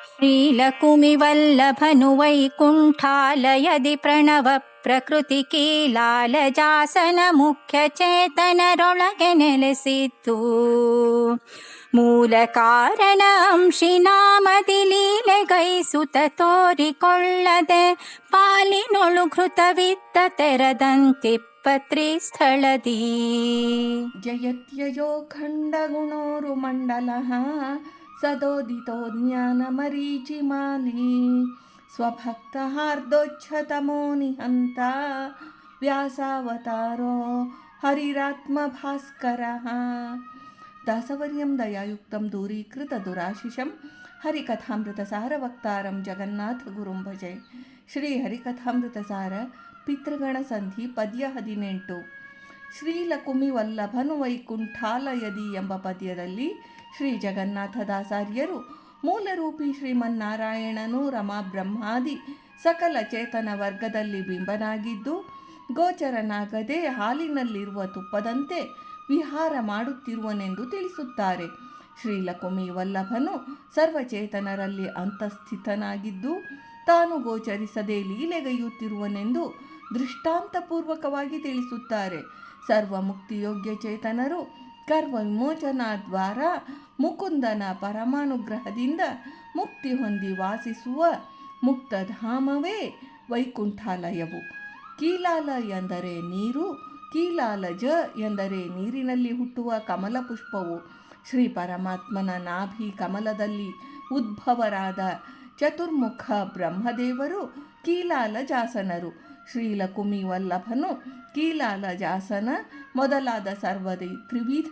ಶ್ರೀಲಕುಮಿವಲ್ಲಭನು ವೈಕುಂಠಾಲಯದಿ ಪ್ರಣವ ಪ್ರಕೃತಿಕೀಲಾಲಜಾಸನ ಮುಖ್ಯ ಚೇತನರೊಳಗೆ ನೆಲೆಸಿತ್ತು. ಮೂಲ ಕಾರಣ ಅಂಶಿನಾಮದಿ ಲೀಲೆಗೈಸುತ ತೋರಿಕೊಳ್ಳದೆ ಪಾಲಿನೊಳು ಘೃತವಿತ್ತ ತೆರದಂತಿಪ್ಪತ್ರಿ ಸ್ಥಳದಿ. ಜಯತ್ಯಜೋ ಖಂಡಗುಣೋರು ಮಂಡಲಃ ಸದೋದಿತೋ ಜ್ಞಾನಮರೀಚಿಮಾಲಿ ಸ್ವಭಕ್ತಹಾರ್ದೋಚ್ಛತಮೋ ನಿಹಂತ ವ್ಯಾಸಾವತಾರೋ ಹರಿರಾತ್ಮಭಾಸ್ಕರಃ. ದಾಸವರ್ಯಂ ದಯಾಯುಕ್ತಂ ದೂರೀಕೃತ ದುರಾಶಿಷಂ ಹರಿಕಥಾಮೃತಸಾರವಕ್ತಾರಂ ಜಗನ್ನಾಥ ಗುರುಂ ಭಜೆ. ಶ್ರೀ ಹರಿಕಥಾಮೃತಸಾರ ಪಿತೃಗಣ ಸಂಧಿ ಪದ್ಯ 18. ಶ್ರೀಲಕುಮಿ ವಲ್ಲಭನು ವೈಕುಂಠಾಲಯದಿ ಎಂಬ ಪದ್ಯದಲ್ಲಿ ಶ್ರೀ ಜಗನ್ನಾಥದಾಸಾರ್ಯರು ಮೂಲರೂಪಿ ಶ್ರೀಮನ್ನಾರಾಯಣನು ರಮಾ ಬ್ರಹ್ಮಾದಿ ಸಕಲ ಚೇತನ ವರ್ಗದಲ್ಲಿ ಬಿಂಬನಾಗಿದ್ದು ಗೋಚರನಾಗದೆ ಹಾಲಿನಲ್ಲಿರುವ ತುಪ್ಪದಂತೆ ವಿಹಾರ ಮಾಡುತ್ತಿರುವನೆಂದು ತಿಳಿಸುತ್ತಾರೆ. ಶ್ರೀಲಕುಮಿ ವಲ್ಲಭನು ಸರ್ವಚೇತನರಲ್ಲಿ ಅಂತಸ್ಥಿತನಾಗಿದ್ದು ತಾನು ಗೋಚರಿಸದೆ ಲೀಲೆಗೈಯುತ್ತಿರುವನೆಂದು ದೃಷ್ಟಾಂತಪೂರ್ವಕವಾಗಿ ತಿಳಿಸುತ್ತಾರೆ. ಸರ್ವ ಮುಕ್ತಿಯೋಗ್ಯ ಚೇತನರು ಕರ್ಮ ವಿಮೋಚನಾ ದ್ವಾರ ಮುಕುಂದನ ಪರಮಾನುಗ್ರಹದಿಂದ ಮುಕ್ತಿ ಹೊಂದಿ ವಾಸಿಸುವ ಮುಕ್ತಧಾಮವೇ ವೈಕುಂಠಾಲಯವು. ಕೀಲಾಲ ಎಂದರೆ ನೀರು, ಕೀಲಾಲಜ ಎಂದರೆ ನೀರಿನಲ್ಲಿ ಹುಟ್ಟುವ ಕಮಲ ಪುಷ್ಪವು. ಶ್ರೀ ಪರಮಾತ್ಮನ ನಾಭಿ ಕಮಲದಲ್ಲಿ ಉದ್ಭವರಾದ ಚತುರ್ಮುಖ ಬ್ರಹ್ಮದೇವರು ಕೀಲಾಲಜಾಸನರು. ಶ್ರೀಲಕುಮಿ ವಲ್ಲಭನು ಕೀಲಾಲಜಾಸನ ಮೊದಲಾದ ತ್ರಿವಿಧ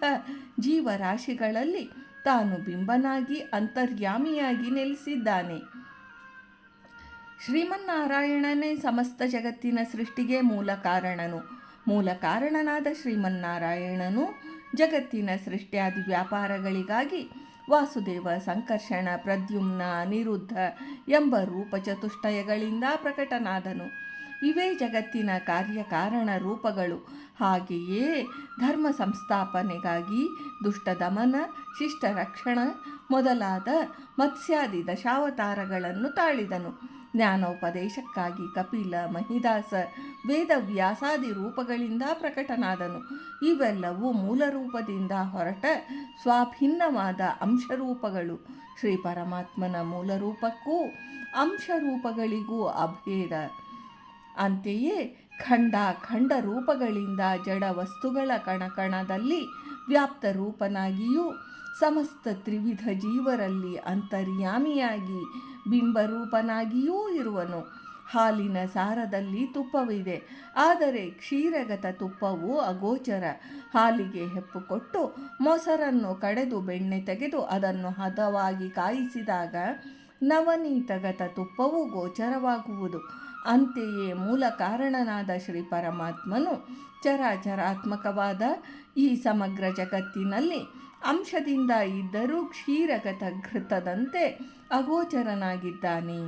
ಜೀವರಾಶಿಗಳಲ್ಲಿ ತಾನು ಬಿಂಬನಾಗಿ ಅಂತರ್ಯಾಮಿಯಾಗಿ ನೆಲೆಸಿದ್ದಾನೆ. ಶ್ರೀಮನ್ನಾರಾಯಣನೇ ಸಮಸ್ತ ಜಗತ್ತಿನ ಸೃಷ್ಟಿಗೆ ಮೂಲ ಕಾರಣನು. ಮೂಲ ಕಾರಣನಾದ ಶ್ರೀಮನ್ನಾರಾಯಣನು ಜಗತ್ತಿನ ಸೃಷ್ಟಿಯಾದಿ ವ್ಯಾಪಾರಗಳಿಗಾಗಿ ವಾಸುದೇವ, ಸಂಕರ್ಷಣ, ಪ್ರದ್ಯುಮ್ನ, ಅನಿರುದ್ಧ ಎಂಬ ರೂಪಚತುಷ್ಟಯಗಳಿಂದ ಪ್ರಕಟನಾದನು. ಇವೇ ಜಗತ್ತಿನ ಕಾರ್ಯಕಾರಣ ರೂಪಗಳು. ಹಾಗೆಯೇ ಧರ್ಮ ಸಂಸ್ಥಾಪನೆಗಾಗಿ ದುಷ್ಟದಮನ, ಶಿಷ್ಟ ರಕ್ಷಣ ಮೊದಲಾದ ಮತ್ಸ್ಯಾದಿ ದಶಾವತಾರಗಳನ್ನು ತಾಳಿದನು. ಜ್ಞಾನೋಪದೇಶಕ್ಕಾಗಿ ಕಪಿಲ, ಮಹಿದಾಸ, ವೇದವ್ಯಾಸಾದಿ ರೂಪಗಳಿಂದ ಪ್ರಕಟನಾದನು. ಇವೆಲ್ಲವೂ ಮೂಲರೂಪದಿಂದ ಹೊರಟ ಸ್ವಾಭಿನ್ನವಾದ ಅಂಶರೂಪಗಳು. ಶ್ರೀ ಪರಮಾತ್ಮನ ಮೂಲರೂಪಕ್ಕೂ ಅಂಶರೂಪಗಳಿಗೂ ಅಭೇದ. ಅಂತೆಯೇ ಖಂಡ ರೂಪಗಳಿಂದ ಜಡ ವಸ್ತುಗಳ ಕಣಕಣದಲ್ಲಿ ವ್ಯಾಪ್ತ ರೂಪನಾಗಿಯೂ ಸಮಸ್ತ ತ್ರಿವಿಧ ಜೀವರಲ್ಲಿ ಅಂತರ್ಯಾಮಿಯಾಗಿ ಬಿಂಬರೂಪನಾಗಿಯೂ ಇರುವನು. ಹಾಲಿನ ಸಾರದಲ್ಲಿ ತುಪ್ಪವಿದೆ, ಆದರೆ ಕ್ಷೀರಗತ ತುಪ್ಪವು ಅಗೋಚರ. ಹಾಲಿಗೆ ಹೆಪ್ಪು ಕೊಟ್ಟು ಮೊಸರನ್ನು ಕಡೆದು ಬೆಣ್ಣೆ ತೆಗೆದು ಅದನ್ನು ಹದವಾಗಿ ಕಾಯಿಸಿದಾಗ ನವನೀತಗತ ತುಪ್ಪವು ಗೋಚರವಾಗುವುದು. ಅಂತೆಯೇ ಮೂಲ ಕಾರಣನಾದ ಶ್ರೀ ಪರಮಾತ್ಮನು ಚರಾಚರಾತ್ಮಕವಾದ ಈ ಸಮಗ್ರ ಜಗತ್ತಿನಲ್ಲಿ ಅಂಶದಿಂದ ಇದ್ದರೂ ಕ್ಷೀರಗತ ಘೃತದಂತೆ ಅಗೋಚರನಾಗಿದ್ದಾನೆ.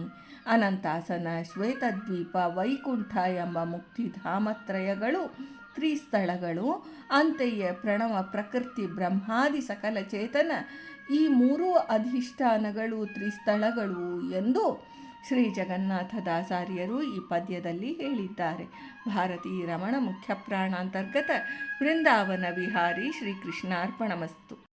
ಅನಂತಾಸನ, ಶ್ವೇತದ್ವೀಪ, ವೈಕುಂಠ ಎಂಬ ಮುಕ್ತಿಧಾಮತ್ರಯಗಳು ತ್ರಿಸ್ಥಳಗಳು. ಅಂತೆಯೇ ಪ್ರಣವ, ಪ್ರಕೃತಿ, ಬ್ರಹ್ಮಾದಿ ಸಕಲ ಚೇತನ ಈ ಮೂರೂ ಅಧಿಷ್ಠಾನಗಳು ತ್ರಿಸ್ಥಳಗಳು ಎಂದು ಶ್ರೀ ಜಗನ್ನಾಥದಾಸಾರ್ಯರು ಈ ಪದ್ಯದಲ್ಲಿ ಹೇಳಿದ್ದಾರೆ. ಭಾರತೀ ರಮಣ ಮುಖ್ಯ ಪ್ರಾಣಾಂತರ್ಗತ ವೃಂದಾವನ ವಿಹಾರಿ ಶ್ರೀಕೃಷ್ಣಾರ್ಪಣಮಸ್ತು.